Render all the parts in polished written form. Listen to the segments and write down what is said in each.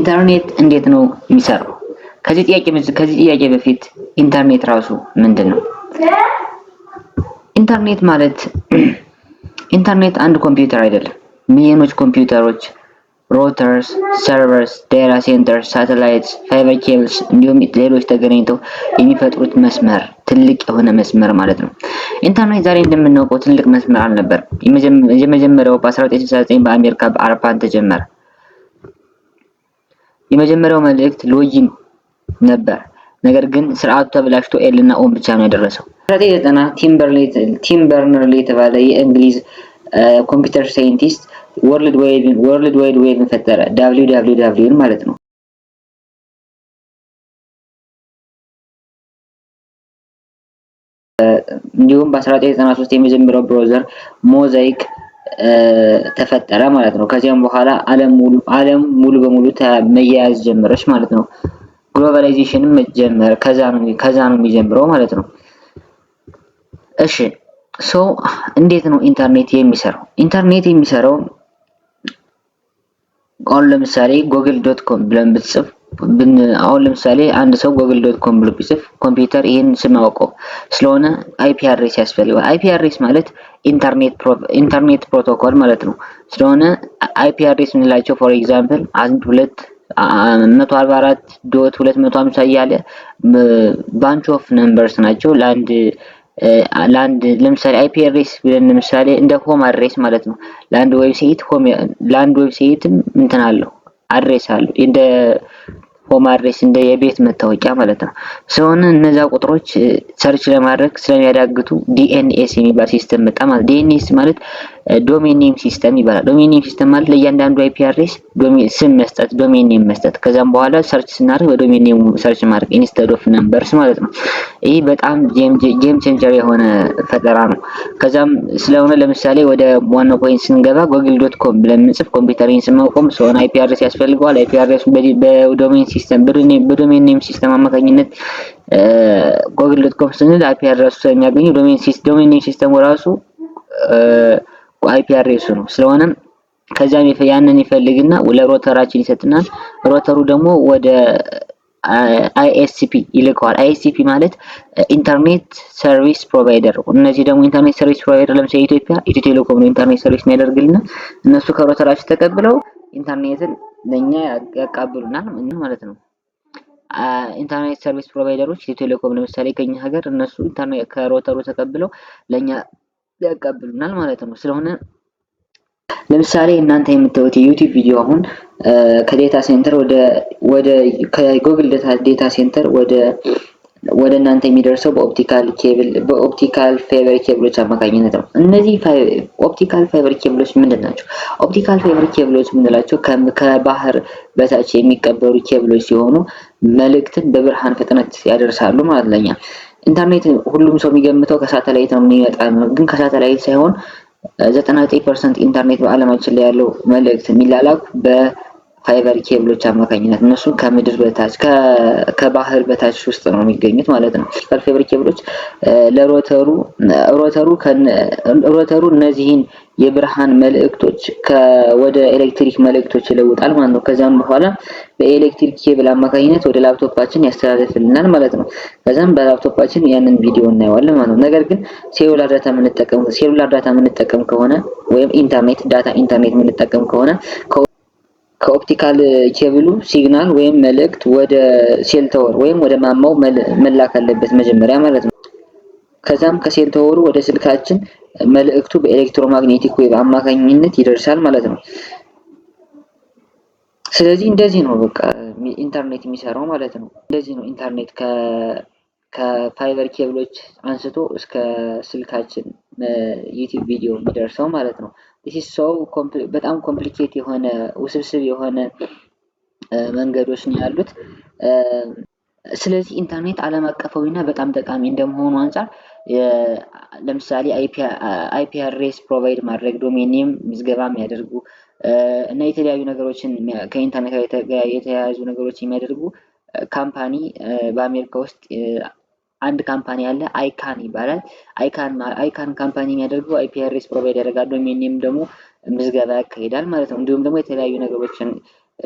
ኢንተርኔት እንዴት ነው የሚሰራው? ከዚህ ጥያቄ በፊት ኢንተርኔት ራሱ ምንድነው? ኢንተርኔት ማለት ኢንተርኔት አንድ ኮምፒውተር አይደለም። ሚሊዮኖች ኮምፒውተሮች፣ ሮተርስ፣ ሰርቨርስ፣ ዴታ ሴንተርስ፣ ሳተላይትስ፣ ፋይበር ኬብልስ እንዲሁም ሌሎች ተገናኝተው የሚፈጥሩት መስመር ትልቅ የሆነ መስመር ማለት ነው። ኢንተርኔት ዛሬ እንደምናውቀው ትልቅ መስመር አልነበረም። የመጀመሪያው በ1969 በአሜሪካ በአርፓን ተጀመረ። የመጀመሪያው መልእክት ሎጊን ነበር። ነገር ግን ስርዓቱ ተበላሽቶ ኤል እና ኦን ብቻ ነው ያደረሰው። 1990 ቲም በርነርሊ የተባለ የእንግሊዝ ኮምፒውተር ሳይንቲስት ወርልድ ዋይድ ዌብን ፈጠረ። www ማለት ነው። እንዲሁም በ1993 የመጀመሪያው ብራውዘር ሞዛይክ ተፈጠረ ማለት ነው። ከዚያም በኋላ ዓለም ሙሉ በሙሉ መያያዝ ጀመረች ማለት ነው። ግሎባላይዜሽንም መጀመር ከዛ ነው የሚጀምረው ማለት ነው። እሺ እንዴት ነው ኢንተርኔት የሚሰራው? ኢንተርኔት የሚሰራው አሁን ለምሳሌ google.com ብለን ብትጽፍ አሁን ለምሳሌ አንድ ሰው google.com ብሎ ቢጽፍ ኮምፒውተር ይሄን ስም አውቀው ስለሆነ IP አድሬስ ያስፈልጋል። IP አድሬስ ማለት ኢንተርኔት ፕሮቶኮል ማለት ነው። ስለሆነ IP አድሬስ ምንላቸው ፎር ኤግዛምፕል 144.250 እያለ ባንች ኦፍ ነምበርስ ናቸው። ላንድ ለምሳሌ IP አድሬስ ብለን ለምሳሌ እንደ ሆም አድሬስ ማለት ነው። ላንድ ዌብሳይትም እንትን አለው አድሬስ አለው እንደ ሆም አድሬስ እንደ የቤት መታወቂያ ማለት ነው። ስለሆነ እነዛ ቁጥሮች ሰርች ለማድረግ ስለሚያዳግቱ DNS የሚባል ሲስተም መጣ ማለት DNS ማለት ዶሜን ኔም ሲስተም ይባላል። ዶሜን ኔም ሲስተም ማለት ለእያንዳንዱ IP አድሬስ ስም መስጠት፣ ዶሜን ኔም መስጠት፣ ከዛም በኋላ ሰርች ስናደርግ በዶሜን ኔም ሰርች ማድረግ ኢንስቴድ ኦፍ ነምበርስ ማለት ነው። ይሄ በጣም ጌም ቼንጀር የሆነ ፈጠራ ነው። ከዛም ስለሆነ ለምሳሌ ወደ ዋናው ፖይንት ስንገባ google.com ብለን እንጽፍ ኮምፒውተሪን ስማውቀም ስለሆነ IP አድሬስ ያስፈልገዋል። IP አድሬስ በዶሜን ሲስተም በዶሜን ኔም ሲስተም አማካኝነት google.com ስንል IP አድሬሱ ስለሚያገኘው ዶሜን ኔም ሲስተሙ ራሱ IP አድሬሱ ነው። ስለሆነ ከዛም ያንን ይፈልግና ለሮተራችን ይሰጥናል። ሮተሩ ደግሞ ወደ ISP ይልከዋል። ISP ማለት ኢንተርኔት ሰርቪስ ፕሮቫይደር። እነዚህ ደግሞ ኢንተርኔት ሰርቪስ ፕሮቫይደር ለምሳሌ ኢትዮ ቴሌኮም ነው ኢንተርኔት ሰርቪስ የሚያደርግልና እነሱ ከሮተራችን ተቀብለው ኢንተርኔትን ለኛ ያቃብሉናል ማለት ነው። ኢንተርኔት ሰርቪስ ፕሮቫይደሮች ኢትዮ ቴሌኮም ለምሳሌ ከኛ ሀገር እነሱ ኢንተርኔት ከሮተሩ ተቀብለው ለኛ ያቀብሉናል ማለት ነው። ስለሆነ ለምሳሌ እናንተ የምታዩት የዩቲዩብ ቪዲዮ አሁን ከዴታ ሴንተር ወደ ከጉግል ዴታ ሴንተር ወደ እናንተ የሚደርሰው በኦፕቲካል ፋይበር ኬብሎች አማካኝነት ነው። እነዚህ ኦፕቲካል ፋይበር ኬብሎች ምንድናቸው? ኦፕቲካል ፋይበር ኬብሎች ምንላቸው ከባህር በታች የሚቀበሩ ኬብሎች ሲሆኑ መልእክትን በብርሃን ፍጥነት ያደርሳሉ ማለት ለኛ። ኢንተርኔት ሁሉም ሰው የሚገምተው ከሳተላይት ነው የሚመጣው፣ ግን ከሳተላይት ሳይሆን 99% ኢንተርኔት በአለማችን ላይ ያለው መልእክት የሚላላኩ በፋይበር ኬብሎች አማካኝነት እነሱ ከምድር በታች ከባህር በታች ውስጥ ነው የሚገኙት ማለት ነው። ፋይበር ኬብሎች ሮተሩ እነዚህን የብርሃን መልእክቶች ወደ ኤሌክትሪክ መልእክቶች ይለውጣል ማለት ነው። ከዛም በኋላ በኤሌክትሪክ ኬብል አማካኝነት ወደ ላፕቶፓችን ያስተላልፍልናል ማለት ነው። ከዛም በላፕቶፓችን ያንን ቪዲዮ እናየዋለን ማለት ነው። ነገር ግን ሴሉላር ዳታ የምንጠቀም ከሆነ ወይም ኢንተርኔት የምንጠቀም ከሆነ ከኦፕቲካል ኬብሉ ሲግናል ወይም መልእክት ወደ ሴል ታወር ወይም ወደ ማማው መላክ አለበት መጀመሪያ ማለት ነው። ከዛም ከሴል ታወሩ ወደ ስልካችን መልእክቱ በኤሌክትሮማግኔቲክ ዌቭ አማካኝነት ይደርሳል ማለት ነው። ስለዚህ እንደዚህ ነው በቃ ኢንተርኔት የሚሰራው ማለት ነው። እንደዚህ ነው ኢንተርኔት ከፋይበር ኬብሎች አንስቶ እስከ ስልካችን ዩቲዩብ ቪዲዮ የሚደርሰው ማለት ነው። በጣም ኮምፕሊኬት የሆነ ውስብስብ የሆነ መንገዶች ነው ያሉት። ስለዚህ ኢንተርኔት ዓለም አቀፋዊና በጣም ጠቃሚ እንደመሆኑ አንፃር ለምሳሌ IP አድሬስ ፕሮቫይድ ማድረግ፣ ዶሜን ኔም ምዝገባ የሚያደርጉ እና የተለያዩ ነገሮችን ከኢንተርኔት ጋር የተያያዙ ነገሮች የሚያደርጉ ካምፓኒ በአሜሪካ ውስጥ አንድ ካምፓኒ አለ፣ አይካን ይባላል። አይካን ካምፓኒ የሚያደርገው IP አድሬስ ፕሮቫይድ ያደርጋል፣ ዶሜን ኔም ደግሞ ምዝገባ ያካሂዳል ማለት ነው። እንዲሁም ደግሞ የተለያዩ ነገሮችን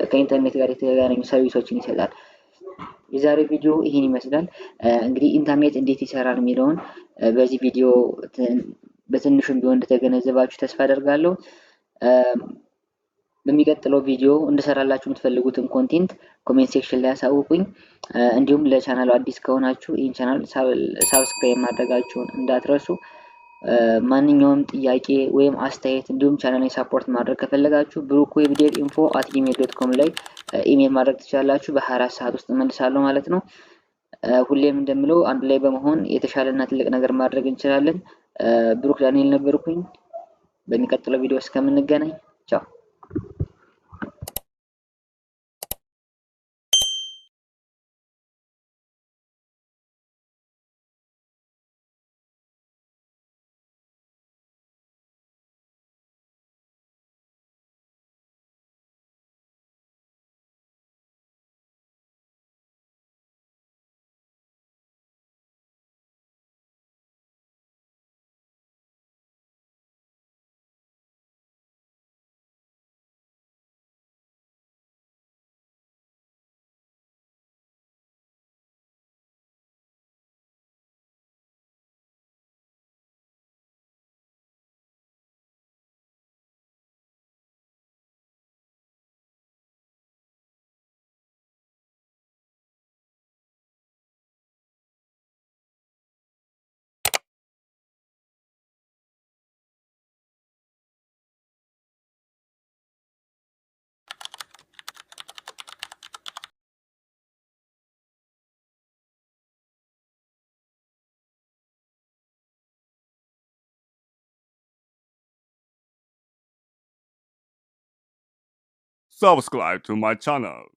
ከኢንተርኔት ጋር የተገናኙ ሰርቪሶችን ይሰጣል። የዛሬው ቪዲዮ ይህን ይመስላል። እንግዲህ ኢንተርኔት እንዴት ይሰራል የሚለውን በዚህ ቪዲዮ በትንሹም ቢሆን እንደተገነዘባችሁ ተስፋ አደርጋለሁ። በሚቀጥለው ቪዲዮ እንድሰራላችሁ የምትፈልጉትን ኮንቴንት ኮሜንት ሴክሽን ላይ አሳውቁኝ። እንዲሁም ለቻናሉ አዲስ ከሆናችሁ ይህን ቻናል ሳብስክራይብ ማድረጋችሁን እንዳትረሱ። ማንኛውም ጥያቄ ወይም አስተያየት እንዲሁም ቻናልን ሳፖርት ማድረግ ከፈለጋችሁ brookWebDevInfo@gmail.com ላይ ኢሜል ማድረግ ትችላላችሁ። በ24 ሰዓት ውስጥ እመልሳለሁ ማለት ነው። ሁሌም እንደምለው አንድ ላይ በመሆን የተሻለና ትልቅ ነገር ማድረግ እንችላለን። ብሩክ ዳንኤል ነበርኩኝ። በሚቀጥለው ቪዲዮ እስከምንገናኝ ቻው። Subscribe to my channel.